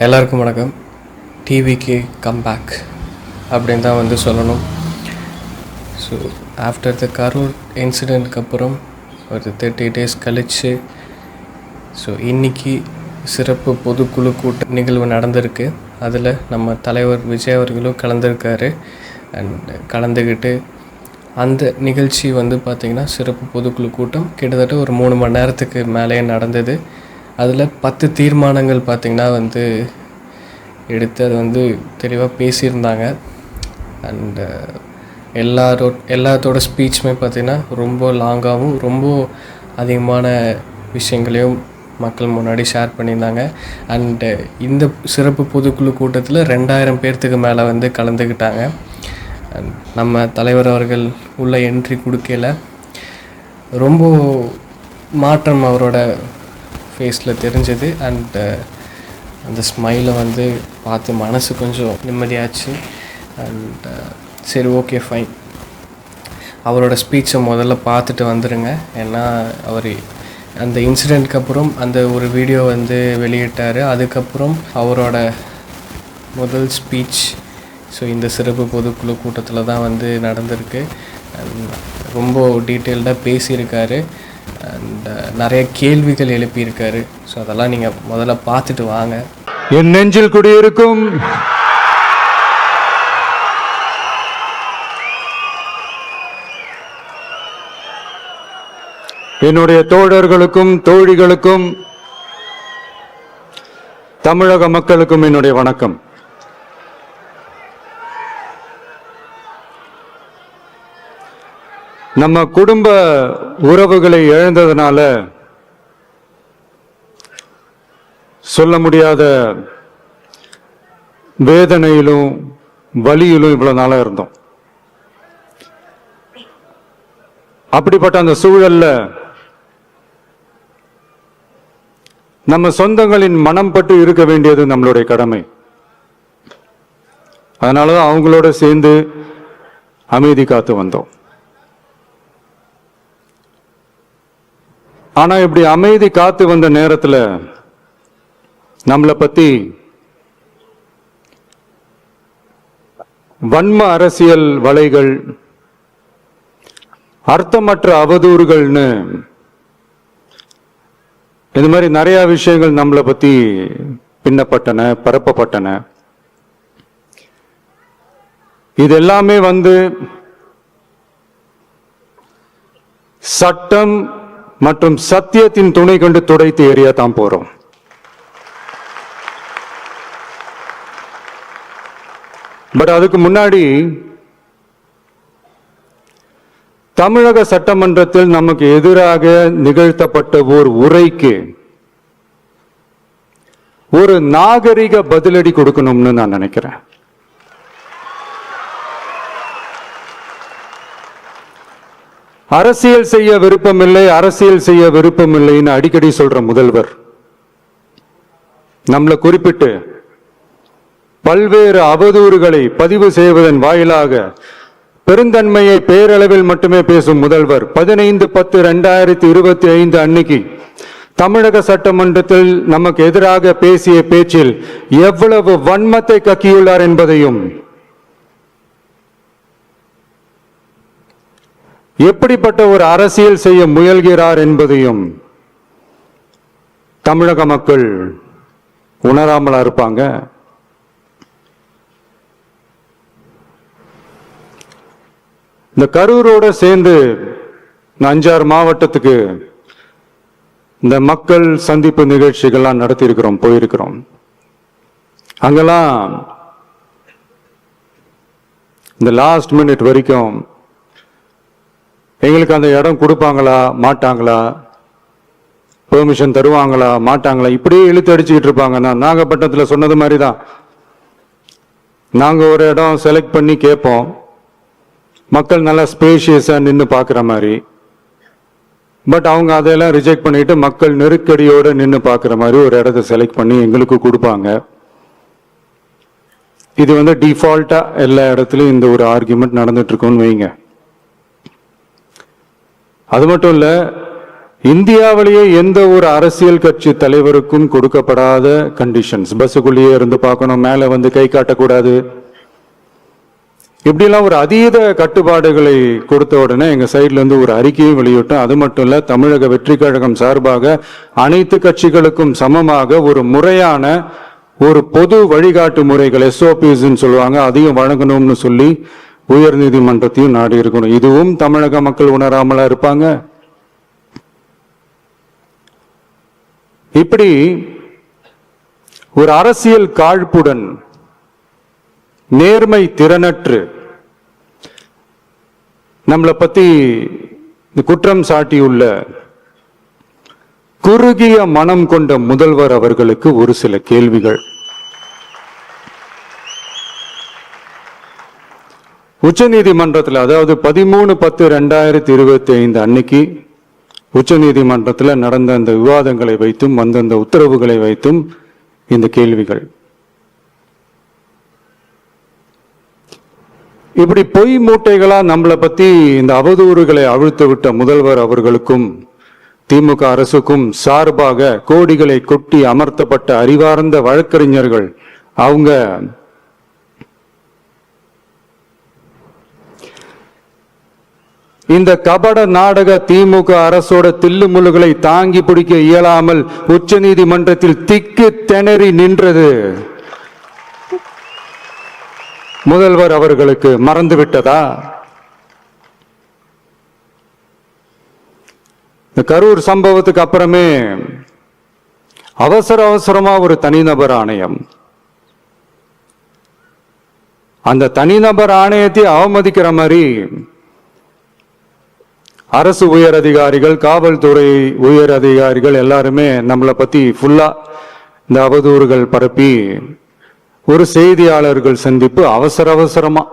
எல்லாருக்கும் வணக்கம். டிவிக்கு கம்பேக் அப்படின்னு தான் வந்து சொல்லணும். ஸோ ஆஃப்டர் த கரூர் இன்சிடெண்ட்க்கு அப்புறம் ஒரு 30 days கழித்து ஸோ இன்றைக்கி சிறப்பு பொதுக்குழு கூட்ட நிகழ்வு நடந்திருக்கு. அதில் நம்ம தலைவர் விஜய் அவர்களும் கலந்துருக்காரு. அண்ட் கலந்துக்கிட்டு அந்த நிகழ்ச்சி வந்து பார்த்திங்கன்னா சிறப்பு பொதுக்குழு கூட்டம் கிட்டத்தட்ட ஒரு 3 மணி நேரத்துக்கு மேலே நடந்தது. அதில் 10 தீர்மானங்கள் பார்த்திங்கன்னா வந்து எடுத்து அது வந்து தெளிவாக பேசியிருந்தாங்க. அண்டு எல்லாத்தோட ஸ்பீச்சுமே பார்த்திங்கன்னா ரொம்ப லாங்காகவும் ரொம்ப அதிகமான விஷயங்களையும் மக்கள் முன்னாடி ஷேர் பண்ணியிருந்தாங்க. அண்டு இந்த சிறப்பு பொதுக்குழு கூட்டத்தில் 2000 பேர்த்துக்கு மேலே வந்து கலந்துக்கிட்டாங்க. நம்ம தலைவர் அவர்கள் உள்ள என்ட்ரி கொடுக்கல ரொம்ப மாற்றம் அவரோட ஃபேஸில் தெரிஞ்சது. அண்ட் அந்த ஸ்மைலை வந்து பார்த்து மனசு கொஞ்சம் நிம்மதியாச்சு. அண்ட் சரி, ஓகே, ஃபைன், அவரோட ஸ்பீச்சை முதல்ல பார்த்துட்டு வந்துடுங்க. ஏன்னா அவர் அந்த இன்சிடெண்ட்க்கு அப்புறம் அந்த ஒரு வீடியோ வந்து வெளியிட்டார். அதுக்கப்புறம் அவரோட முதல் ஸ்பீச் ஸோ இந்த சிறப்பு பொதுக்குழு கூட்டத்தில் தான் வந்து நடந்திருக்கு. ரொம்ப டீட்டெயில்டாக பேசியிருக்காரு. அண்ட் நிறைய கேள்விகள் எழுப்பியிருக்காரு. ஸோ அதெல்லாம் நீங்கள் முதல்ல பார்த்துட்டு வாங்க. என் நெஞ்சில் குடியிருக்கும் என்னுடைய தோழர்களுக்கும் தோழிகளுக்கும் தமிழக மக்களுக்கும் என்னுடைய வணக்கம். நம்ம குடும்ப உறவுகளை இழந்ததுனால சொல்ல முடியாத வேதனையிலும் வலியிலும் இவ்வளவு நாளா இருந்தோம். அப்படிப்பட்ட அந்த சூழல்ல நம்ம சொந்தங்களின் மனம் பட்டு இருக்க வேண்டியது நம்மளுடைய கடமை. அதனாலதான் அவங்களோட சேர்ந்து அமைதி காத்து வந்தோம். ஆனா இப்படி அமைதி காத்து வந்த நேரத்தில் நம்மளை பத்தி வன்ம அரசியல் வலைகள், அர்த்தமற்ற அவதூறுகள்னு இந்த மாதிரி நிறைய விஷயங்கள் நம்மளை பத்தி பின்னப்பட்டன, பரப்பப்பட்டன. இது எல்லாமே வந்து சட்டம் மற்றும் சத்தியத்தின் துணை கொண்டு துடைத்து எறிய தான் போறோம். பட் அதுக்கு முன்னாடி தமிழக சட்டமன்றத்தில் நமக்கு எதிராக நிகழ்த்தப்பட்ட ஒரு உரைக்கு ஒரு நாகரிக பதிலடி கொடுக்கணும்னு நான் நினைக்கிறேன். அரசியல் செய்ய விருப்பமில்லை, அரசியல் செய்ய விருப்பமில்லைன்னு அடிக்கடி சொல்ற முதல்வர் நம்மளை குறிப்பிட்டு பல்வேறு அவதூறுகளை பதிவு செய்வதன் வாயிலாக பெருந்தன்மையை பேரளவில் மட்டுமே பேசும் முதல்வர் 15/10/2025 அன்னைக்கு தமிழக சட்டமன்றத்தில் நமக்கு எதிராக பேசிய பேச்சில் எவ்வளவு வன்மத்தை கக்கியுள்ளார் என்பதையும், எப்படிப்பட்ட ஒரு அரசியல் செய்ய முயல்கிறார் என்பதையும் தமிழக மக்கள் உணராமலா இருப்பாங்க. இந்த கரூரோட சேர்ந்து 5-6 மாவட்டத்துக்கு இந்த மக்கள் சந்திப்பு நிகழ்ச்சிகள்லாம் நடத்தியிருக்கிறோம், போயிருக்கிறோம். அங்கெல்லாம் இந்த லாஸ்ட் மினிட் வரைக்கும் எங்களுக்கு அந்த இடம் கொடுப்பாங்களா மாட்டாங்களா, பெர்மிஷன் தருவாங்களா மாட்டாங்களா, இப்படியே இழுத்து அடிச்சுக்கிட்டு இருப்பாங்க. நான் நாகப்பட்டினத்தில் சொன்னது மாதிரி தான். நாங்கள் ஒரு இடம் செலக்ட் பண்ணி கேட்போம், மக்கள் நல்லா ஸ்பேஷியஸாக நின்று பார்க்குற மாதிரி. பட் அவங்க அதையெல்லாம் ரிஜெக்ட் பண்ணிட்டு மக்கள் நெருக்கடியோடு நின்று பார்க்குற மாதிரி ஒரு இடத்த செலக்ட் பண்ணி எங்களுக்கு கொடுப்பாங்க. இது வந்து டிஃபால்ட்டாக எல்லா இடத்துலையும் இந்த ஒரு ஆர்குமெண்ட் நடந்துட்டு இருக்குன்னு வைங்க. அது மட்டும் இல்லை, இந்தியாவிலேயே எந்த ஒரு அரசியல் கட்சி தலைவருக்கும் கொடுக்கப்படாத கண்டிஷன்ஸ். பஸ்ஸுக்குள்ளேயே இருந்து பார்க்கணும், மேல வந்து கை காட்டக்கூடாது, இப்படிலாம் ஒரு அதீத கட்டுப்பாடுகளை கொடுத்த உடனே எங்க சைட்ல இருந்து ஒரு அறிக்கையும் வெளியிட்டோம். அது மட்டும் இல்ல, தமிழக வெற்றி கழகம் சார்பாக அனைத்து கட்சிகளுக்கும் சமமாக ஒரு முறையான ஒரு பொது வழிகாட்டு முறைகள் SOPs சொல்லுவாங்க, அதையும் வழங்கணும்னு சொல்லி உயர் நீதிமன்றத்தையும் நாடி இருக்கணும். இதுவும் தமிழக மக்கள் உணராமலா இருப்பாங்க? இப்படி ஒரு அரசியல் காழ்ப்புடன், நேர்மை திறனற்று நம்மளை பத்தி குற்றம் சாட்டியுள்ள குறுகிய மனம் கொண்ட முதல்வர் அவர்களுக்கு ஒரு சில கேள்விகள். உச்சநீதிமன்றத்தில், அதாவது 13/10/2025 அன்னைக்கு உச்சநீதிமன்றத்தில் நடந்த அந்த விவாதங்களை வைத்தும் வந்த உத்தரவுகளை வைத்தும் இந்த கேள்விகள். இப்படி பொய் மூட்டைகளா நம்மளை பத்தி இந்த அவதூறுகளை அவிழ்த்து விட்ட முதல்வர் அவர்களுக்கும் திமுக அரசுக்கும் சார்பாக கோடிகளை கொட்டி அமர்த்தப்பட்ட அறிவார்ந்த வழக்கறிஞர்கள் அவங்க இந்த கபட நாடக திமுக அரசோட தில்லுமுல்லுகளை தாங்கி பிடிக்க இயலாமல் உச்ச நீதிமன்றத்தில் திக்கு திணறி நின்றது முதல்வர் அவர்களுக்கு மறந்துவிட்டதா? இந்த கரூர் சம்பவத்துக்கு அப்புறமே அவசரமா ஒரு தனிநபர் ஆணையம், அந்த தனிநபர் ஆணையத்தை அவமதிக்கிற மாதிரி அரசு உயர் அதிகாரிகள், காவல்துறை உயர் அதிகாரிகள் எல்லாருமே நம்மளை பத்தி ஃபுல்லா இந்த அவதூறுகள் பரப்பி ஒரு செய்தியாளர்கள் சந்திப்பு அவசரமா.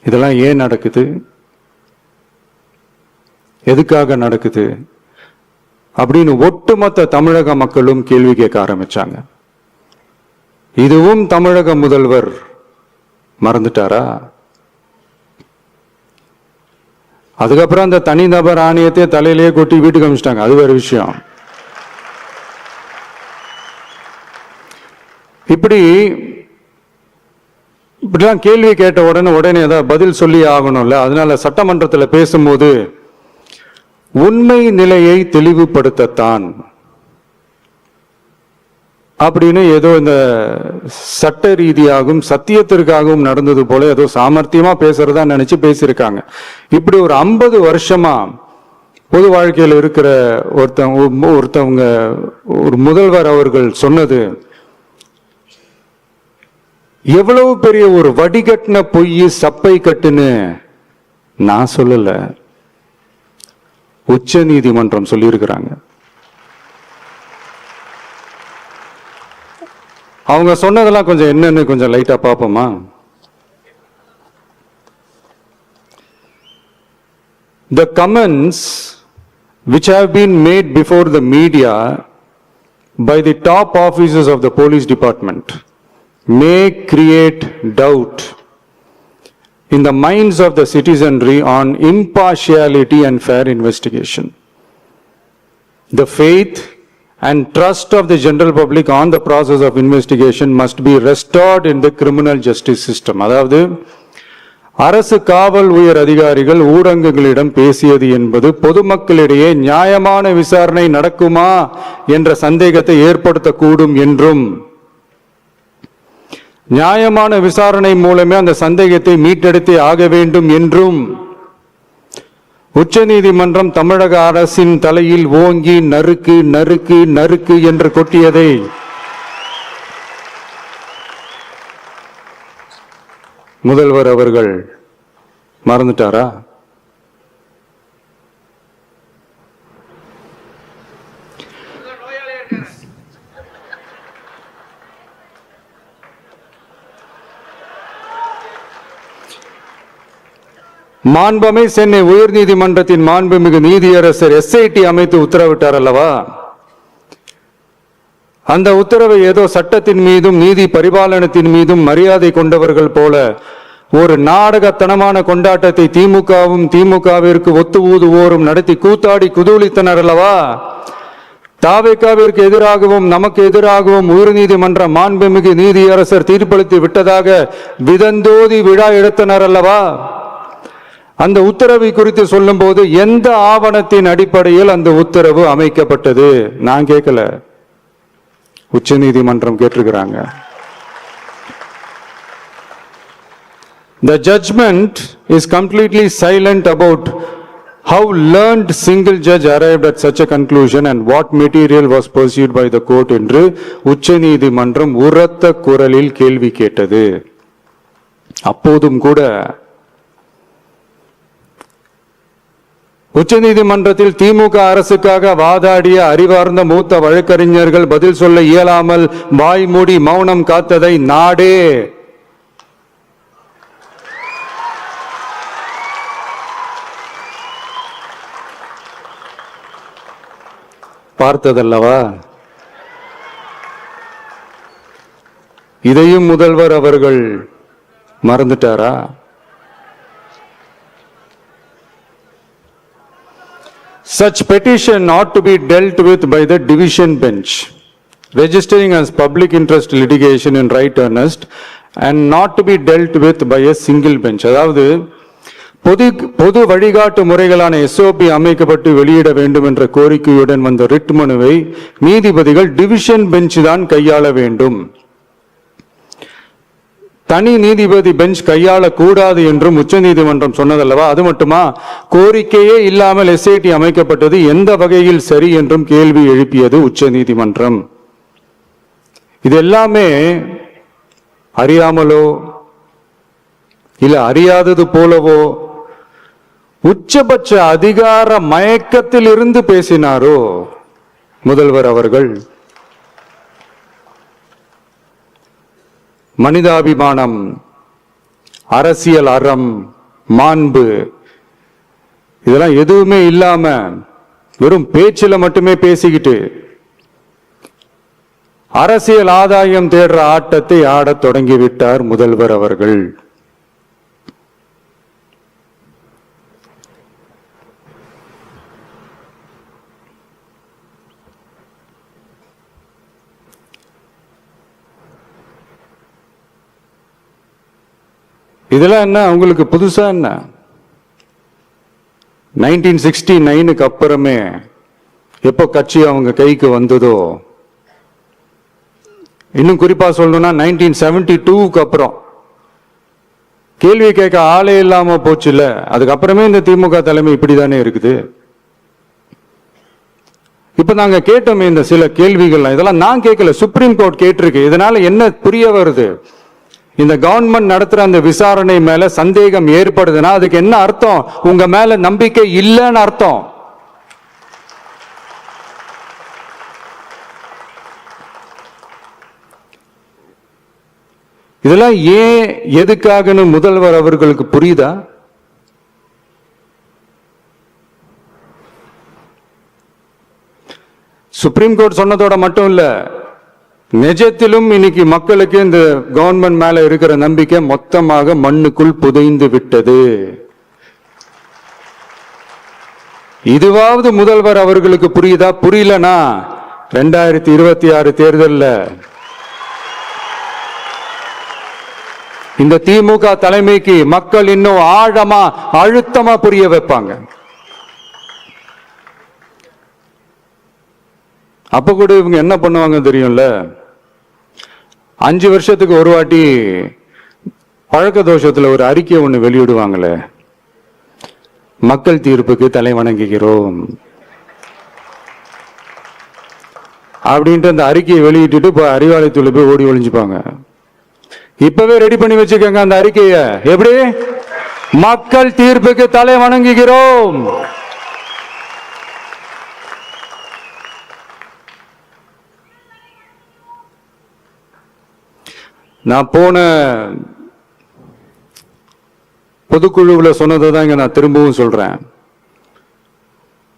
இதெல்லாம் ஏன் நடக்குது? எதுக்காக நடக்குது அப்படின்னு ஒட்டுமொத்த தமிழக மக்களும் கேள்வி கேட்க ஆரம்பிச்சாங்க. இதுவும் தமிழக முதல்வர் மறந்துட்டாரா? அதுக்கப்புறம் அந்த தனிநபர் ஆணையத்தை தலையிலேயே கொட்டி வீட்டுக்கு அனுப்பிச்சிட்டாங்க, அது வேற விஷயம். இப்படிலாம் கேள்வி கேட்ட உடனே ஏதாவது பதில் சொல்லி ஆகணும்ல. அதனால சட்டமன்றத்தில் பேசும்போது உண்மை நிலையை தெளிவுபடுத்தத்தான் அப்படின்னு ஏதோ இந்த சட்ட ரீதியாகவும் சத்தியத்திற்காகவும் நடந்தது போல ஏதோ சாமர்த்தியமா பேசுறதா நினைச்சு பேசியிருக்காங்க. இப்படி ஒரு 50 வருஷமா பொது வாழ்க்கையில் இருக்கிற ஒருத்தவங்க ஒரு முதல்வர் அவர்கள் சொன்னது எவ்வளவு பெரிய ஒரு வடிகட்டின பொய், சப்பை கட்டுன்னு நான் சொல்லல, உச்ச நீதிமன்றம் சொல்லியிருக்கிறாங்க. அவங்க சொன்னதெல்லாம் கொஞ்சம் என்னன்னு கொஞ்சம் லைட்டா பார்ப்போமா? The comments which have been made before the media by the top officers of the police department may create doubt in the minds of the citizenry on impartiality and fair investigation. The faith and trust of the general public on the process of investigation must be restored in the criminal justice system. அதாவது அரசு காவல் உயர் அதிகாரிகள் ஊடகங்களிடம் பேசியது என்பது பொதுமக்களிடையே நியாயமான விசாரணை நடக்குமா என்ற சந்தேகத்தை ஏற்படுத்தக்கூடும் என்றும், நியாயமான விசாரணை மூலமே அந்த சந்தேகத்தை மீட்டெடுத்தே ஆக வேண்டும் என்றும் உச்ச நீதிமன்றம் தமிழக அரசின் தலையில் ஓங்கி நறுக்கு நறுக்கு நறுக்கு என்று கொட்டியதை முதல்வர் அவர்கள் மறந்துட்டாரா? மாண்புமை சென்னை உயர் நீதிமன்றத்தின் மாண்புமிகு நீதியரசர் SIT அமைத்து உத்தரவிட்டார் அல்லவா? அந்த உத்தரவை ஏதோ சட்டத்தின் மீதும் நீதி பரிபாலனத்தின் மீதும் மரியாதை கொண்டவர்கள் போல ஒரு நாடகத்தனமான கொண்டாட்டத்தை திமுகவும் திமுகவிற்கு ஒத்து ஊதுவோரும் நடத்தி கூத்தாடி குதூளித்தனர் அல்லவா? தாவேகாவிற்கு எதிராகவும் நமக்கு எதிராகவும் உயர்நீதிமன்ற மாண்புமிகு நீதியரசர் தீர்ப்பளித்து விட்டதாக விதந்தோதி விழா எடுத்தனர் அல்லவா? அந்த உத்தரவை குறித்து சொல்லும் போது எந்த ஆவணத்தின் அடிப்படையில் அந்த உத்தரவு அமைக்கப்பட்டது? நான் கேட்கல, உச்ச நீதிமன்றம் கேட்டிருக்கிறாங்க. The judgment is completely silent about how learned single judge arrived at such a conclusion and what material was pursued by the court என்று உச்ச நீதிமன்றம் உரத்த குரலில் கேள்வி கேட்டது. அப்போதும் கூட உச்ச நீதிமன்றத்தில் திமுக அரசுக்காக வாதாடிய அறிவார்ந்த மூத்த வழக்கறிஞர்கள் பதில் சொல்ல இயலாமல் வாய் மூடி மௌனம் காத்ததை நாடே பார்த்ததல்லவா? இதையும் முதல்வர் அவர்கள் மறந்துட்டாரா? Such petition ought to be dealt with by the division bench, registering as public interest litigation in right earnest and not to be dealt with by a single bench. அதாவது பொது வழிகாட்டு முறைகளான SOP அமைக்கப்பட்டு வெளியிட வேண்டும் என்ற கோரிக்கையுடன் வந்த ரிட் மனுவை நீதிபதிகள் டிவிஷன் பெஞ்ச் தான் கையாள வேண்டும், தனி நீதிபதி பெஞ்ச் கையாள கூடாது என்றும் உச்ச நீதிமன்றம் சொன்னதல்லவா? அது மட்டுமா, கோரிக்கையே இல்லாமல் SIT அமைக்கப்பட்டது எந்த வகையில் சரி என்றும் கேள்வி எழுப்பியது உச்ச நீதிமன்றம். இது எல்லாமே அறியாமலோ இல்ல அறியாதது போலவோ உச்சபட்ச அதிகார மயக்கத்தில் இருந்து பேசினாரோ முதல்வர் அவர்கள்? மனிதாபிமானம், அரசியல் அறம், மாண்பு இதெல்லாம் எதுவுமே இல்லாம வெறும் பேச்சில மட்டுமே பேசிக்கிட்டு அரசியல் ஆதாயம் தேடுற ஆட்டத்தை ஆடத் தொடங்கிவிட்டார் முதல்வர் அவர்கள். இதெல்லாம் என்ன உங்களுக்கு புதுசா? என்ன 1969க்கு அப்புறமே எப்போ கட்சி அவங்க கைக்கு வந்ததோ, இன்னும் குறிப்பா சொல்லணும்னா 1972க்கு அப்புறம் கேள்வி கேட்க ஆளே இல்லாம போச்சு இல்ல, அதுக்கப்புறமே இந்த திமுக தலைமை இப்படிதானே இருக்குது. இப்ப நாங்க கேட்டோமே இந்த சில கேள்விகள், இதெல்லாம் நான் கேட்கல, சுப்ரீம் கோர்ட் கேட்டிருக்கு. இதனால என்ன புரிய வருது? இந்த கவர்மெண்ட் நடத்துற அந்த விசாரணை மேல சந்தேகம் ஏற்படுதுன்னா அதுக்கு என்ன அர்த்தம்? உங்க மேல நம்பிக்கை இல்லைன்னு அர்த்தம். இதெல்லாம் ஏன் எதுக்காகன்னு முதல்வர் அவர்களுக்கு புரியுதா? சுப்ரீம் கோர்ட் சொன்னதோட மட்டும் இல்ல, நிஜத்திலும் இன்னைக்கு மக்களுக்கு இந்த கவர்மெண்ட் மேல இருக்கிற நம்பிக்கை மொத்தமாக மண்ணுக்குள் புதைந்து விட்டது. இதுவாவது முதல்வர் அவர்களுக்கு புரியுதா? புரியலனா 2026 தேர்தல்ல இந்த திமுக தலைமைக்கு மக்கள் இன்னும் ஆழமா அழுத்தமா புரிய வைப்பாங்க. அப்ப கூட இவங்க என்ன பண்ணுவாங்க தெரியும்ல, 5 வருஷத்துக்கு ஒரு வாட்டி பழக்க தோஷத்துல ஒரு அறிக்கை ஒண்ணு வெளியிடுவாங்களே, மக்கள் தீர்ப்புக்கு தலை வணங்குகிறோம் அப்படின்ட்டு அந்த அறிக்கையை வெளியிட்டு இப்ப அறிவாலயத்துல போய் ஓடி ஒளிஞ்சுப்பாங்க. இப்பவே ரெடி பண்ணி வச்சுக்கோங்க அந்த அறிக்கையை. எப்படி? மக்கள் தீர்ப்புக்கு தலை வணங்குகிறோம். நான் போன பொதுக்குழுவில் சொன்னதை தான் இங்க நான் திரும்பவும் சொல்றேன்.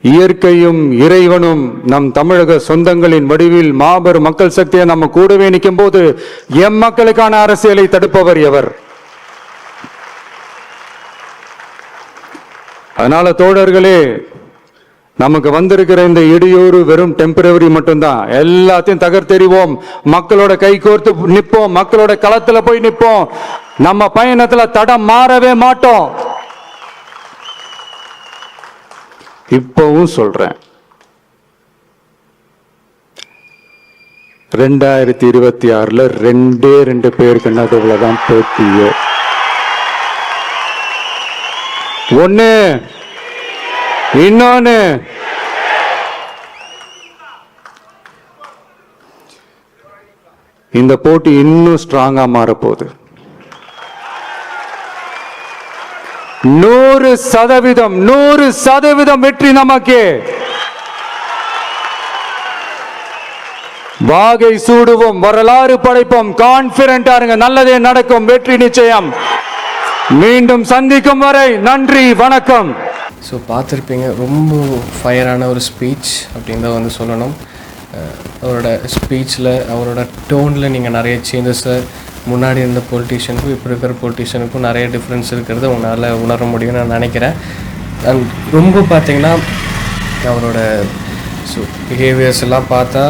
இயற்கையும் இறைவனும் நம் தமிழக சொந்தங்களின் வடிவில் மாபெரும் மக்கள் சக்தியை நம்ம கூடவே நிற்கும் போது எம் மக்களுக்கான அரசியலை தடுப்பவர் எவர்? அதனால தோழர்களே, நமக்கு வந்திருக்கிற இந்த இடையூறு வெறும் டெம்பரவரி மட்டும்தான். எல்லாத்தையும் தகர்த்தெறிவோம், மக்களோட கை கோர்த்து நிற்போம், மக்களோட களத்துல போய் நிற்போம். நம்ம பயணத்துல தடம் மாறவே மாட்டோம். இப்பவும் சொல்றேன், 2026ல 2 பேருக்கு நடுவுலதான் போட்டியே. ஒண்ணு, இன்னொன்னு இந்த போட்டி இன்னும் ஸ்ட்ராங்கா மாறப்போகுது. 100% வெற்றி நமக்கு. வாகை சூடுவோம், வரலாறு படைப்போம், கான்பிடென்டா இருங்க, நல்லதே நடக்கும், வெற்றி நிச்சயம். மீண்டும் சந்திக்கும் வரை நன்றி, வணக்கம். ஸோ பார்த்துருப்பீங்க, ரொம்ப ஃபயரான ஒரு ஸ்பீச் அப்படின்னு தான் வந்து சொல்லணும். அவரோட ஸ்பீச்சில், அவரோட டோனில் நீங்கள் நிறைய சேஞ்சஸை முன்னாடி இருந்த பொலிட்டீஷியனுக்கும் இப்போ இருக்கிற பொலிட்டீஷியனுக்கும் நிறைய டிஃப்ரென்ஸ் இருக்கிறத உங்களால் உணர முடியும்னு நான் நினைக்கிறேன். அண்ட் ரொம்ப பார்த்திங்கன்னா அவரோட பிஹேவியர்ஸ் எல்லாம் பார்த்தா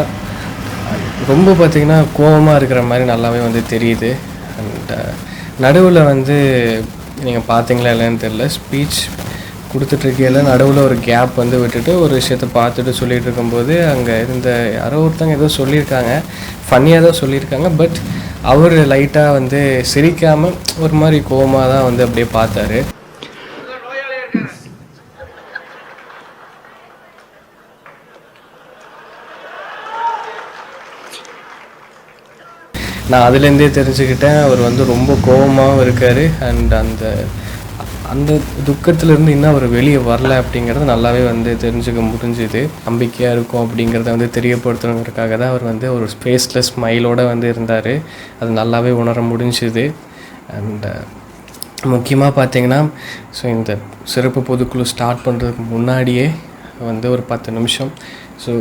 ரொம்ப பார்த்திங்கன்னா கோபமாக இருக்கிற மாதிரி நல்லாவே வந்து தெரியுது. அண்ட் நடுவில் வந்து நீங்கள் பார்த்தீங்களா இல்லைன்னு தெரியல, ஸ்பீச் கொடுத்துட்ருக்கையில் நடுவில் ஒரு கேப் வந்து விட்டுட்டு ஒரு விஷயத்தை பார்த்துட்டு சொல்லிகிட்டு இருக்கும்போது அங்கே இருந்த யாரோ ஒருத்தங்க ஏதோ சொல்லியிருக்காங்க, ஃபன்னியாக தான் சொல்லியிருக்காங்க. பட் அவர் லைட்டாக வந்து சிரிக்காமல் ஒரு மாதிரி கோபமாக தான் வந்து அப்படியே பார்த்தாரு. நான் அதுலேருந்தே தெரிஞ்சுக்கிட்டேன் அவர் வந்து ரொம்ப கோபமாகவும் இருக்கார். அண்ட் அந்த துக்கத்திலேருந்து இன்னும் அவர் வெளியே வரல அப்படிங்கிறது நல்லாவே வந்து தெரிஞ்சுக்க முடிஞ்சுது. நம்பிக்கையாக இருக்கும் அப்படிங்கிறத வந்து தெரியப்படுத்தணுங்கிறதுக்காக தான் அவர் வந்து ஒரு ஃபேஸ்லெஸ் ஸ்மைலோடு வந்து இருந்தார். அது நல்லாவே உணர முடிஞ்சுது. அண்ட் முக்கியமாக பார்த்தீங்கன்னா, ஸோ இந்த சிறப்பு பொதுக்குழு ஸ்டார்ட் பண்ணுறதுக்கு முன்னாடியே வந்து ஒரு 10 நிமிஷம் ஸோ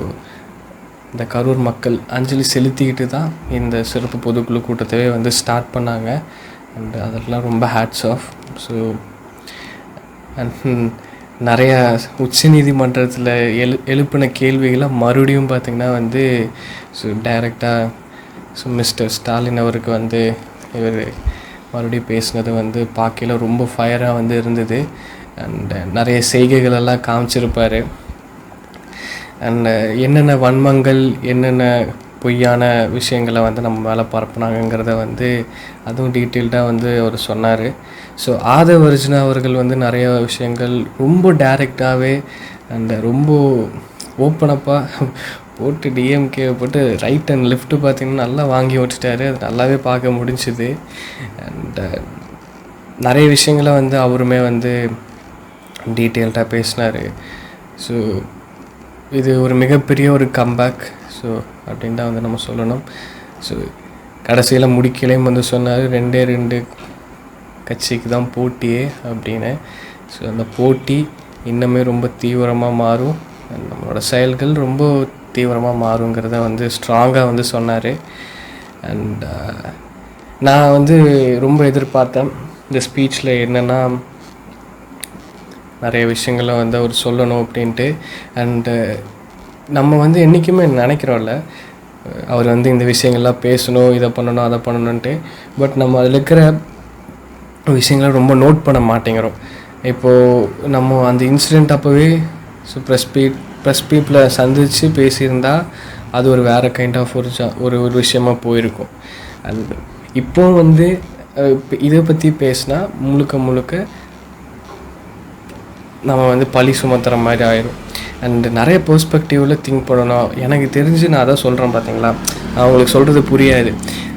இந்த கரூர் மக்கள் அஞ்சலி செலுத்திக்கிட்டு தான் இந்த சிறப்பு பொதுக்குழு கூட்டத்தையே வந்து ஸ்டார்ட் பண்ணாங்க. அண்ட் அதெல்லாம் ரொம்ப ஹேட்ஸ் ஆஃப். ஸோ அண்ட் நிறையா உச்சநீதிமன்றத்தில் எழுப்பின கேள்விகளை மறுபடியும் பார்த்திங்கன்னா வந்து டைரெக்டாக மிஸ்டர் ஸ்டாலின் அவருக்கு வந்து இவர் மறுபடியும் பேசினது வந்து பார்க்கையில் ரொம்ப ஃபயராக வந்து இருந்தது. அண்ட் நிறைய செய்கைகளெல்லாம் காமிச்சிருப்பார். அண்ட் என்னென்ன வன்மங்கள், என்னென்ன பொய்யான விஷயங்களை வந்து நம்ம மேலே பரப்புனாங்கிறத வந்து அதுவும் டீட்டெயில்டாக வந்து அவர் சொன்னார். ஸோ ஆதவ் அர்ஜுனா அவர்கள் வந்து நிறைய விஷயங்கள் ரொம்ப டைரெக்டாகவே அண்ட் ரொம்ப ஓப்பனப்பாக போட்டு டிஎம்கே போட்டு ரைட் அண்ட் லெஃப்ட்டு பார்த்திங்கன்னா நல்லா வாங்கி வச்சுட்டாரு. அது நல்லாவே பார்க்க முடிஞ்சுது. அண்ட் நிறைய விஷயங்களை வந்து அவருமே வந்து டீட்டெயில்டாக பேசினார். ஸோ இது ஒரு மிகப்பெரிய ஒரு கம்பேக் ஸோ அப்படின்னு தான் வந்து நம்ம சொல்லணும். ஸோ கடைசியில் முடிக்கலையும் வந்து சொன்னார், 2 கட்சிக்கு தான் போட்டியே அப்படின்னு. ஸோ அந்த போட்டி இன்னுமே ரொம்ப தீவிரமாக மாறும், நம்மளோட செயல்கள் ரொம்ப தீவிரமாக மாறுங்கிறத வந்து ஸ்ட்ராங்காக வந்து சொன்னார். அண்ட் நான் வந்து ரொம்ப எதிர்பார்த்தேன் இந்த ஸ்பீச்சில் என்னென்னா நிறைய விஷயங்களை வந்து அவர் சொல்லணும் அப்படின்ட்டு. அண்டு நம்ம வந்து என்றைக்குமே நினைக்கிறோம்ல அவர் வந்து இந்த விஷயங்கள்லாம் பேசணும், இதை பண்ணணும், அதை பண்ணணுன்ட்டு. பட் நம்ம அதில் இருக்கிற விஷயங்களை ரொம்ப நோட் பண்ண மாட்டேங்கிறோம். இப்போது நம்ம அந்த இன்சிடெண்ட் அப்போவே ப்ரெஸ் பீப்பிளை சந்தித்து பேசியிருந்தால் அது ஒரு வேறு கைண்ட் ஆஃப் ஒரு விஷயமாக போயிருக்கும். அண்ட் இப்போ வந்து இதை பற்றி பேசினா முழுக்க நம்ம வந்து பழி சுமத்துற மாதிரி ஆயிடும். அண்டு நிறைய பெர்ஸ்பெக்டிவில் திங்க் பண்ணணும். எனக்கு தெரிஞ்சு நான் அதான் சொல்கிறேன் பார்த்தீங்களா, அவங்களுக்கு சொல்கிறது புரியாது.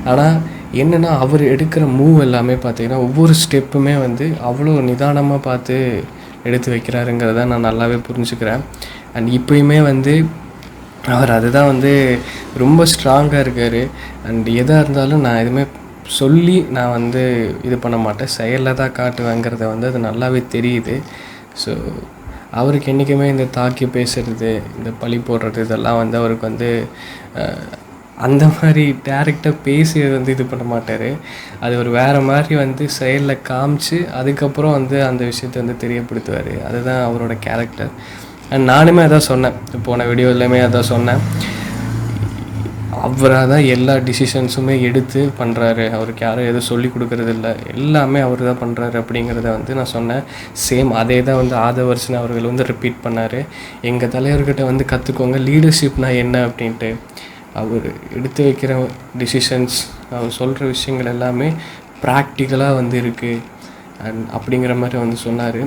ஆனால் என்னென்னா அவர் எடுக்கிற மூவ் எல்லாமே பார்த்திங்கன்னா ஒவ்வொரு ஸ்டெப்புமே வந்து அவ்வளோ நிதானமாக பார்த்து எடுத்து வைக்கிறாருங்கிறத நான் நல்லாவே புரிஞ்சுக்கிறேன். அண்ட் இப்போயுமே வந்து அவர் அதுதான் வந்து ரொம்ப ஸ்ட்ராங்காக இருக்கார். அண்ட் எதாக இருந்தாலும் நான் எதுவுமே சொல்லி நான் வந்து இது பண்ண மாட்டேன், செயலில் தான் காட்டுவேங்கிறத வந்து அது நல்லாவே தெரியுது. ஸோ அவருக்கு என்றைக்குமே இந்த தாக்கி பேசுகிறது, இந்த பழி போடுறது, இதெல்லாம் வந்து அவருக்கு வந்து அந்த மாதிரி டேரெக்டாக பேசி வந்து இது பண்ண மாட்டார். அது ஒரு வேறு மாதிரி வந்து செயலில் காமிச்சு அதுக்கப்புறம் வந்து அந்த விஷயத்தை வந்து தெரியப்படுத்துவார். அதுதான் அவரோட கேரக்டர். அண்ட் நானுமே அதான் சொன்னேன், போன வீடியோலையுமே அதான் சொன்னேன். அவராக தான் எல்லா டிசிஷன்ஸுமே எடுத்து பண்ணுறாரு. அவருக்கு யாரும் எதுவும் சொல்லி கொடுக்கறதில்ல, எல்லாமே அவர் தான் பண்ணுறாரு அப்படிங்கிறத வந்து நான் சொன்னேன். சேம் அதே தான் வந்து ஆதவர்சன் அவர்கள் வந்து ரிப்பீட் பண்ணார். எங்கள் தலைவர்கிட்ட வந்து கற்றுக்கோங்க லீடர்ஷிப்னா என்ன அப்படின்ட்டு. அவர் எடுத்து வைக்கிற டிசிஷன்ஸ், அவர் சொல்கிற விஷயங்கள் எல்லாமே ப்ராக்டிக்கலாக வந்து இருக்குது அண்ட் அப்படிங்கிற மாதிரி வந்து சொன்னார்.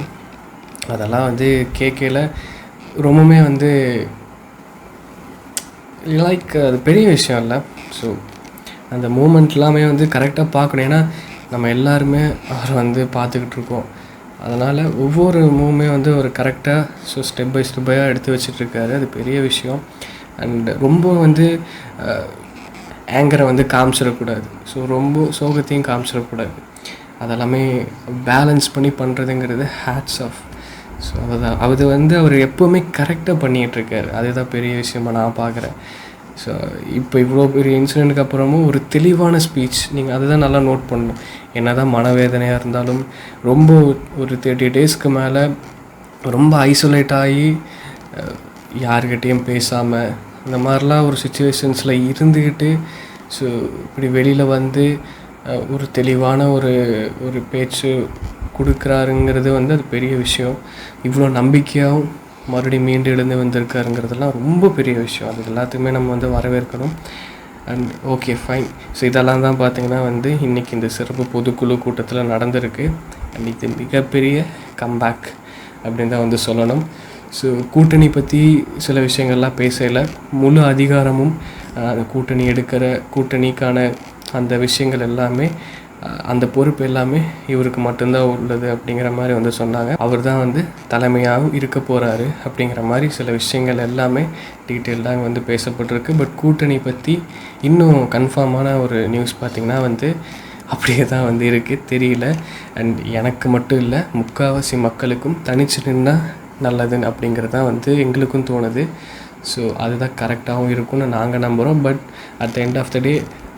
அதெல்லாம் வந்து கேட்கல ரொம்பவுமே வந்து லைக் அது பெரிய விஷயம் இல்லை. ஸோ அந்த மூமெண்ட் எல்லாமே வந்து கரெக்டாக பார்க்கணும். ஏன்னா நம்ம எல்லாருமே அவரை வந்து பார்த்துக்கிட்டு இருக்கோம். அதனால் ஒவ்வொரு மூவுமே வந்து ஒரு கரெக்டாக ஸ்டெப் பை ஸ்டெப்பாக எடுத்து வச்சிட்ருக்காரு. அது பெரிய விஷயம். அண்ட் ரொம்ப வந்து ஆங்கரை வந்து காமிச்சிடக்கூடாது. ஸோ ரொம்ப சோகத்தையும் காமிச்சிடக்கூடாது. அதெல்லாமே பேலன்ஸ் பண்ணி பண்ணுறதுங்கிறது ஹேட்ஸ் ஆஃப். ஸோ அதுதான் அது வந்து அவர் எப்போவுமே கரெக்டாக பண்ணிகிட்ருக்காரு. அதுதான் பெரிய விஷயமாக நான் பார்க்குறேன். ஸோ இப்போ இவ்வளோ பெரிய இன்சிடெண்ட்டுக்கு அப்புறமும் ஒரு தெளிவான ஸ்பீச், நீங்கள் அதை தான் நல்லா நோட் பண்ணணும். என்ன தான் மனவேதனையாக இருந்தாலும் ரொம்ப ஒரு 30 டேஸ்க்கு மேலே ரொம்ப ஐசோலேட் ஆகி யார்கிட்டையும் பேசாமல் இந்த மாதிரிலாம் ஒரு சுச்சுவேஷன்ஸில் இருந்துக்கிட்டு ஸோ இப்படி வெளியில் வந்து ஒரு தெளிவான ஒரு பேச்சு கொடுக்குறாருங்கிறது வந்து அது பெரிய விஷயம். இவ்வளோ நம்பிக்கையாகவும் மறுபடியும் மீண்டு எழுந்து வந்திருக்காருங்கிறதெல்லாம் ரொம்ப பெரிய விஷயம். அது எல்லாத்துக்குமே நம்ம வந்து வரவேற்கணும். And okay fine. ஸோ இதெல்லாம் தான் பார்த்திங்கன்னா வந்து இன்றைக்கி இந்த சிறப்பு பொதுக்குழு கூட்டத்தில் நடந்திருக்கு. அண்ட் இது மிகப்பெரிய கம்பேக் அப்படின்னு தான் வந்து சொல்லணும். ஸோ கூட்டணி பற்றி சில விஷயங்கள்லாம் பேசலை. முழு அதிகாரமும் அந்த கூட்டணி எடுக்கிற கூட்டணிக்கான அந்த விஷயங்கள் எல்லாமே அந்த பொறுப்பு எல்லாமே இவருக்கு மட்டும்தான் உள்ளது அப்படிங்கிற மாதிரி வந்து சொன்னாங்க. அவர் தான் வந்து தலைமையாகவும் இருக்க போகிறாரு அப்படிங்கிற மாதிரி சில விஷயங்கள் எல்லாமே டீட்டெயில்டாக வந்து பேசப்பட்டிருக்கு. பட் கூட்டணி பற்றி இன்னும் கன்ஃபார்மான ஒரு நியூஸ் பார்த்திங்கன்னா வந்து அப்படியே தான் வந்து இருக்குது, தெரியல. அண்ட் எனக்கு மட்டும் இல்லை, முக்கால்வாசி மக்களுக்கும் தனிச்சு நின்னா நல்லதுன்னு அப்படிங்கிறது தான் வந்து எங்களுக்கும் தோணுது. ஸோ அதுதான் கரெக்டாகவும் இருக்கும்னு நாங்கள் நம்புகிறோம். But at the end of the day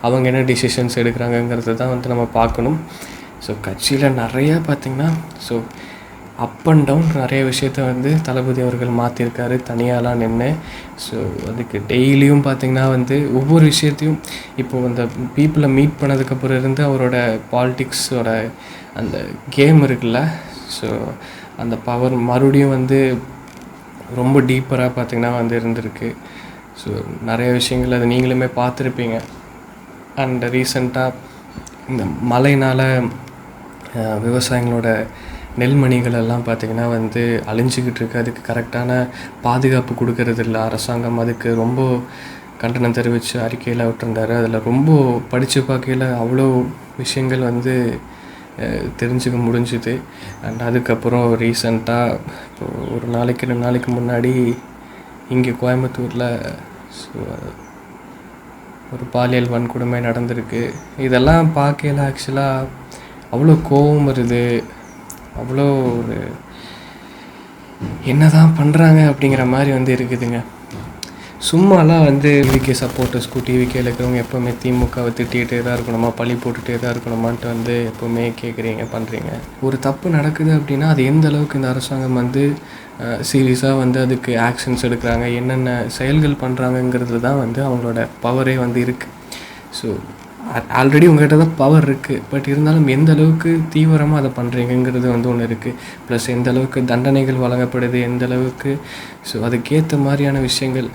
அவங்க என்ன டிசிஷன்ஸ் எடுக்கிறாங்கங்கிறது தான் வந்து நம்ம பார்க்கணும். ஸோ கட்சியில் நிறையா பார்த்திங்கன்னா ஸோ அப் அண்ட் டவுன் நிறைய விஷயத்த வந்து தளபதி அவர்கள் மாற்றிருக்காரு தனியாலாம் நின்று. ஸோ அதுக்கு டெய்லியும் பார்த்திங்கன்னா வந்து ஒவ்வொரு விஷயத்தையும் இப்போது அந்த பீப்புளை மீட் பண்ணதுக்கப்புறம் இருந்து அவரோட பாலிட்டிக்ஸோட அந்த கேம் இருக்குல்ல, ஸோ அந்த பவர் மறுபடியும் வந்து ரொம்ப டீப்பராக பார்த்திங்கன்னா வந்து இருந்திருக்கு. ஸோ நிறைய விஷயங்கள் அது நீங்களுமே பார்த்துருப்பீங்க. அண்ட் ரீசெண்டாக இந்த மழைனால் விவசாயிகளோட நெல்மணிகள் எல்லாம் பார்த்திங்கன்னா வந்து அழிஞ்சிக்கிட்டு இருக்குது. அதுக்கு கரெக்டான பாதுகாப்பு கொடுக்கறதில்ல அரசாங்கம். அதுக்கு ரொம்ப கண்டனம் தெரிவித்து அறிக்கையில் விட்டுருந்தார். அதில் ரொம்ப படித்து பார்க்கையில் அவ்வளோ விஷயங்கள் வந்து தெரிஞ்சுக்க முடிஞ்சுது. அண்ட் அதுக்கப்புறம் ரீசெண்டாக இப்போ ஒரு நாளைக்கு 2 நாளைக்கு முன்னாடி இங்கே கோயம்புத்தூரில் ஸோ ஒரு பாலியல் வன்கொடுமை நடந்திருக்கு. இதெல்லாம் பார்க்கையில் ஆக்சுவலாக அவ்வளோ கோபம் வருது. அவ்வளோ ஒரு என்ன தான் பண்ணுறாங்க அப்படிங்கிற மாதிரி வந்து இருக்குதுங்க. சும்மாலாம் வந்து டிவிகே சப்போர்ட்டர்ஸ்க்கும் டிவிகேல இருக்கிறவங்க எப்போவுமே திமுகவை திட்டிகிட்டே தான் இருக்கணுமா, பழி போட்டுகிட்டே தான் இருக்கணுமான்ட்டு வந்து எப்போவுமே கேட்குறீங்க பண்ணுறீங்க. ஒரு தப்பு நடக்குது அப்படின்னா அது எந்த அளவுக்கு இந்த அரசாங்கம் வந்து சீரியஸாக வந்து அதுக்கு ஆக்ஷன்ஸ் எடுக்கிறாங்க, என்னென்ன செயல்கள் பண்ணுறாங்கங்கிறது தான் வந்து அவங்களோட பவரே வந்து இருக்குது. ஸோ ஆல்ரெடி உங்கள்கிட்ட தான் பவர் இருக்குது. பட் இருந்தாலும் எந்த அளவுக்கு தீவிரமாக அதை பண்ணுறீங்கிறது வந்து ஒன்று இருக்குது. ப்ளஸ் எந்த அளவுக்கு தண்டனைகள் வழங்கப்படுது, எந்த அளவுக்கு ஸோ அதுக்கேற்ற மாதிரியான விஷயங்கள்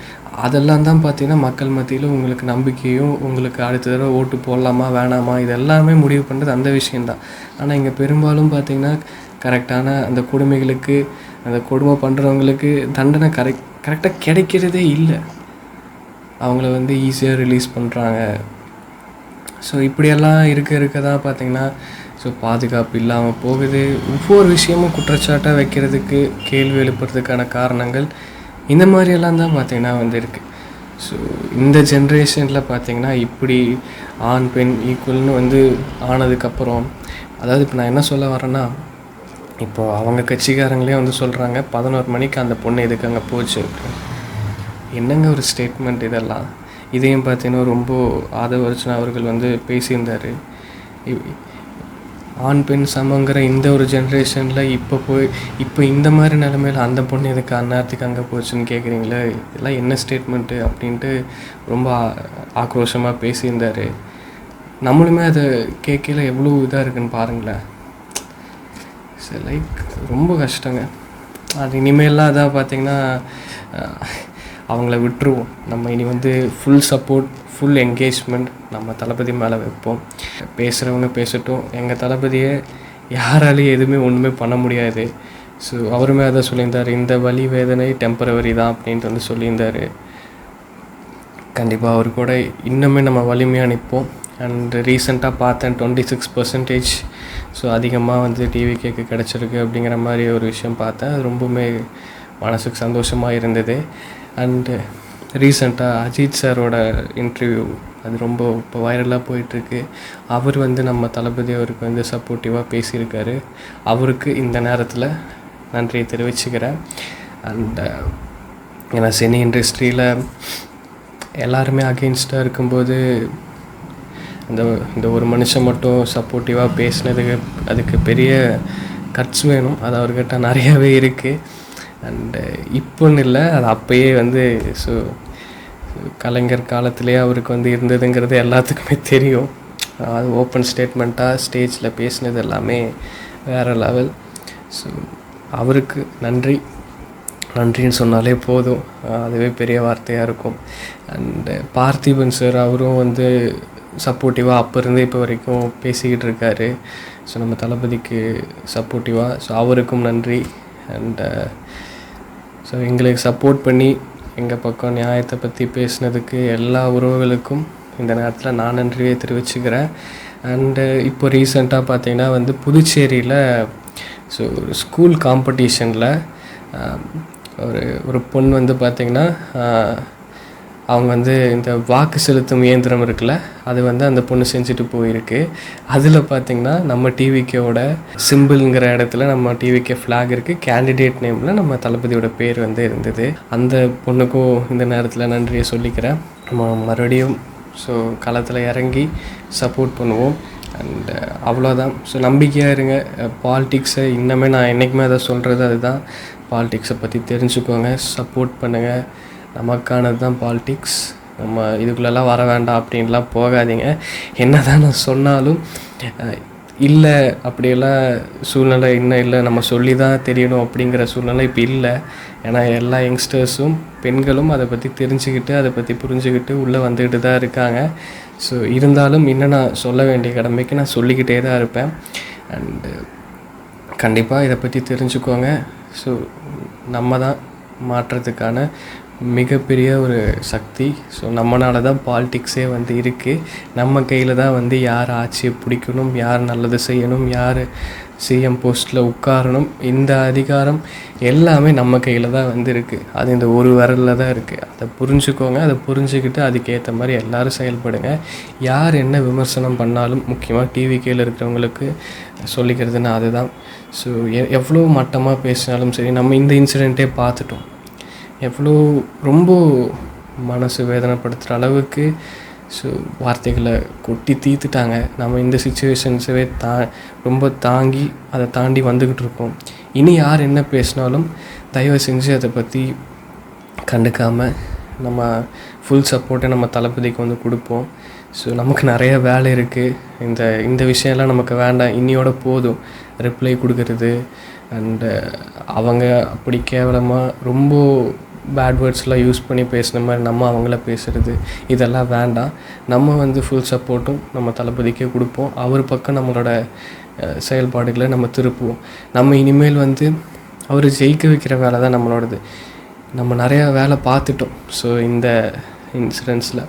அதெல்லாம் தான் பார்த்திங்கன்னா மக்கள் மத்தியில் உங்களுக்கு நம்பிக்கையும், உங்களுக்கு அடுத்த தடவை ஓட்டு போடலாமா வேணாமா இது எல்லாமே முடிவு பண்ணுறது அந்த விஷயந்தான். ஆனால் இங்கே பெரும்பாலும் பார்த்திங்கன்னா கரெக்டான அந்த கொடுமைகளுக்கு, அந்த கொடுமை பண்ணுறவங்களுக்கு தண்டனை கரெக்டாக கிடைக்கிறதே இல்லை. அவங்கள வந்து ஈஸியாக ரிலீஸ் பண்ணுறாங்க. ஸோ இப்படியெல்லாம் இருக்க தான் பார்த்திங்கன்னா ஸோ பாதுகாப்பு இல்லாமல் போகுது. ஒவ்வொரு விஷயமும் குற்றச்சாட்டாக வைக்கிறதுக்கு, கேள்வி எழுப்புறதுக்கான காரணங்கள் இந்த மாதிரியெல்லாம் தான் பார்த்திங்கன்னா வந்து இருக்குது. ஸோ இந்த ஜென்ரேஷனில் பார்த்திங்கன்னா இப்படி ஆண் பெண் ஈக்குவல்னு வந்து ஆனதுக்கப்புறம், அதாவது இப்போ நான் என்ன சொல்ல வரேன்னா, இப்போது அவங்க கட்சிக்காரங்களே வந்து சொல்கிறாங்க 11 மணிக்கு அந்த பொண்ணு எதுக்கு அங்கே போச்சு. என்னங்க ஒரு ஸ்டேட்மெண்ட் இதெல்லாம். இதையும் பார்த்தீங்கன்னா ரொம்ப ஆதவர்ச்சனா அவர்கள் வந்து பேசியிருந்தார். ஆண் பெண் சமங்கிற இந்த ஒரு ஜென்ரேஷனில் இப்போ இந்த மாதிரி நிலமையில் அந்த பொண்ணு எதுக்கு அந்நேரத்துக்கு அங்கே போச்சுன்னு கேட்குறீங்களே, இதெல்லாம் என்ன ஸ்டேட்மெண்ட்டு அப்படின்ட்டு ரொம்ப ஆக்ரோஷமாக பேசியிருந்தார். நம்மளுமே அதை கேட்கல எவ்வளோ இதாக இருக்குன்னு பாருங்களேன். சரி, லைக் ரொம்ப கஷ்டங்க. அது இனிமேலாம் அதான் பார்த்திங்கன்னா அவங்கள விட்டுருவோம். நம்ம இனி வந்து ஃபுல் சப்போர்ட், ஃபுல் என்கேஜ்மெண்ட் நம்ம தளபதி மேலே வைப்போம். பேசுகிறவங்க பேசட்டும், எங்கள் தளபதியை யாராலையும் எதுவுமே ஒன்றுமே பண்ண முடியாது. ஸோ அவருமே அதை சொல்லியிருந்தார், இந்த வலி வேதனை டெம்பரவரி தான் அப்படின்ட்டு வந்து சொல்லியிருந்தார். கண்டிப்பாக அவர் கூட இன்னுமே நம்ம வலிமையாக நிற்போம். அண்ட் ரீசெண்டாக பார்த்தேன் 26% ஸோ அதிகமாக வந்து டிவிகேக்கு கிடச்சிருக்கு அப்படிங்கிற மாதிரி ஒரு விஷயம் பார்த்தேன். அது ரொம்பவுமே மனசுக்கு சந்தோஷமாக இருந்தது. அண்டு ரீசெண்டாக அஜித் சாரோட இன்டர்வியூ அது ரொம்ப இப்போ வைரலாக போயிட்டுருக்கு. அவர் வந்து நம்ம தளபதி அவருக்கு வந்து சப்போர்ட்டிவாக பேசியிருக்காரு. அவருக்கு இந்த நேரத்தில் நன்றியை தெரிவிச்சுக்கிறேன். அண்ட் ஏன்னா சினி இண்டஸ்ட்ரியில் எல்லாருமே அகெயின்ஸ்டாக இருக்கும்போது இந்த ஒரு மனுஷன் மட்டும் சப்போர்ட்டிவாக பேசினதுக்கு அதுக்கு பெரிய கட்ஸ் வேணும். அது அவர்கிட்ட நிறையாவே இருக்குது. அண்டு இப்போன்னு இல்லை, அது அப்போயே வந்து ஸோ கலைஞர் காலத்திலே அவருக்கு வந்து இருந்ததுங்கிறது எல்லாத்துக்குமே தெரியும். அது ஓப்பன் ஸ்டேட்மெண்ட்டாக ஸ்டேஜில் பேசினது எல்லாமே வேறு லெவல். ஸோ அவருக்கு நன்றின்னு சொன்னாலே போதும், அதுவே பெரிய வார்த்தையாக இருக்கும். அண்டு பார்த்திபன் சார் அவரும் வந்து சப்போர்ட்டிவாக அப்போ இருந்து இப்போ வரைக்கும் பேசிக்கிட்டு இருக்காரு. ஸோ நம்ம தளபதிக்கு சப்போர்ட்டிவாக, ஸோ அவருக்கும் நன்றி. அண்டு ஸோ எங்களுக்கு சப்போர்ட் பண்ணி எங்கள் பக்கம் நியாயத்தை பற்றி பேசினதுக்கு எல்லா உறவுகளுக்கும் இந்த நேரத்தில் நான் நன்றியை தெரிவிச்சுக்கிறேன். அண்டு இப்போ ரீசெண்டாக பார்த்திங்கன்னா வந்து புதுச்சேரியில் ஸோ ஒரு ஸ்கூல் காம்படிஷனில் ஒரு பொண்ணு வந்து பார்த்திங்கன்னா அவங்க வந்து இந்த வாக்கு செலுத்தும் இயந்திரம் இருக்குல்ல, அது வந்து அந்த பொண்ணு செஞ்சுட்டு போயிருக்கு. அதில் பார்த்திங்கன்னா நம்ம டிவிக்கேவோட சிம்பிள்ங்கிற இடத்துல நம்ம டிவிக்கே ஃப்ளாக் இருக்குது, கேண்டிடேட் நேமில் நம்ம தளபதியோட பேர் வந்து இருந்தது. அந்த பொண்ணுக்கும் இந்த நேரத்தில் நன்றியை சொல்லிக்கிறேன். நம்ம மறுபடியும் ஸோ களத்தில் இறங்கி சப்போர்ட் பண்ணுவோம். அண்டு அவ்வளோதான். ஸோ நம்பிக்கையாக இருங்க. பாலிடிக்ஸை இன்னமே நான் என்றைக்குமே அதை சொல்கிறது அதுதான், பாலிடிக்ஸை பற்றி தெரிஞ்சுக்கோங்க, சப்போர்ட் பண்ணுங்கள். நமக்கானது தான் பாலிடிக்ஸ். நம்ம இதுக்குள்ளெல்லாம் வர வேண்டாம் அப்படின்லாம் போகாதீங்க. என்ன தான் நான் சொன்னாலும் இல்லை அப்படியெல்லாம் சூழ்நிலை இன்னும் இல்லை, நம்ம சொல்லி தான் தெரியணும் அப்படிங்கிற சூழ்நிலை இப்போ இல்லை. ஏன்னா எல்லா யங்ஸ்டர்ஸும் பெண்களும் அதை பற்றி தெரிஞ்சுக்கிட்டு அதை பற்றி புரிஞ்சுக்கிட்டு உள்ளே வந்துக்கிட்டு தான் இருக்காங்க. ஸோ இருந்தாலும் இன்னும் நான் சொல்ல வேண்டிய கடமைக்கு நான் சொல்லிக்கிட்டே தான் இருப்பேன். அண்டு கண்டிப்பாக இதை பற்றி தெரிஞ்சுக்கோங்க. ஸோ நம்ம தான் மாற்றத்துக்கான மிகப்பெரிய ஒரு சக்தி. ஸோ நம்மளால தான் பாலிடிக்ஸே வந்து இருக்குது. நம்ம கையில் தான் வந்து யார் ஆட்சியை பிடிக்கணும், யார் நல்லது செய்யணும், யார் சிஎம் போஸ்ட்டில் உட்காரணும், இந்த அதிகாரம் எல்லாமே நம்ம கையில் தான் வந்து இருக்குது. அது இந்த ஒரு விரலில் தான் இருக்குது. அதை புரிஞ்சுக்கோங்க. அதை புரிஞ்சுக்கிட்டு அதுக்கேற்ற மாதிரி எல்லோரும் செயல்படுங்க. யார் என்ன விமர்சனம் பண்ணாலும், முக்கியமாக டிவிகேயில் இருக்கிறவங்களுக்கு சொல்லிக்கிறதுன்னு அதுதான். ஸோ எவ்வளோ மட்டமாக பேசினாலும் சரி, நம்ம இந்த இன்சிடெண்ட்டே பார்த்துட்டோம். எவ்வளோ ரொம்ப மனசு வேதனைப்படுத்துகிற அளவுக்கு ஸோ வார்த்தைகளை கொட்டி தீர்த்துட்டாங்க. நம்ம இந்த சுச்சுவேஷன்ஸவே ரொம்ப தாங்கி அதை தாண்டி வந்துக்கிட்டு இருக்கோம். இனி யார் என்ன பேசினாலும் தயவு செஞ்சு அதை பற்றி கண்டுக்காமல் நம்ம ஃபுல் சப்போர்ட்டை நம்ம தளபதிக்கு வந்து கொடுப்போம். ஸோ நமக்கு நிறைய வேலை இருக்குது. இந்த விஷயம்லாம் நமக்கு வேண்டாம், இன்னியோட போதும் ரிப்ளை கொடுக்கறது. அண்டு அவங்க அப்படி கேவலமாக ரொம்ப பேட் வேர்ட்ஸ்லாம் யூஸ் பண்ணி பேசுன மாதிரி நம்ம அவங்கள பேசுகிறது, இதெல்லாம் வேண்டாம். நம்ம வந்து ஃபுல் சப்போர்ட்டும் நம்ம தளபதிக்கே கொடுப்போம். அவர் பக்கம் நம்மளோட செயல்பாடுகளை நம்ம திருப்புவோம். நம்ம இனிமேல் வந்து அவர் ஜெயிக்க வைக்கிற வேலை தான் நம்மளோடது. நம்ம நிறையா வேலை பார்த்துட்டோம். ஸோ இந்த இன்சிடென்ட்ஸில்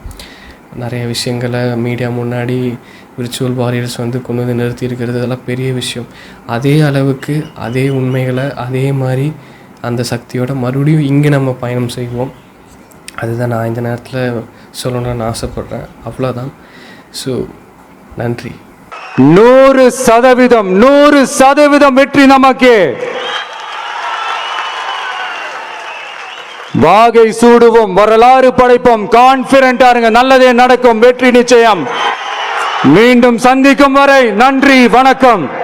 நிறைய விஷயங்களை மீடியா முன்னாடி விர்ச்சுவல் வாரியர்ஸ் வந்து கொண்டு வந்து நிறுத்தி இருக்கிறது, அதெல்லாம் பெரிய விஷயம். அதே அளவுக்கு அதே உண்மைகளை அதே மாதிரி அந்த சக்தியோட மறுபடியும் இங்கே நம்ம பயணம் செய்வோம். அதுதான் நான் இந்த நேரத்தில் சொல்லணும்னு ஆசைப்பட்றேன். அவ்வளோதான். ஸோ நன்றி. 100% வெற்றி நமக்கு. வாகை சூடுவோம், வரலாறு படைப்போம், கான்பிடென்டா இருங்க, நல்லதே நடக்கும், வெற்றி நிச்சயம். மீண்டும் சந்திக்கும் வரை நன்றி, வணக்கம்.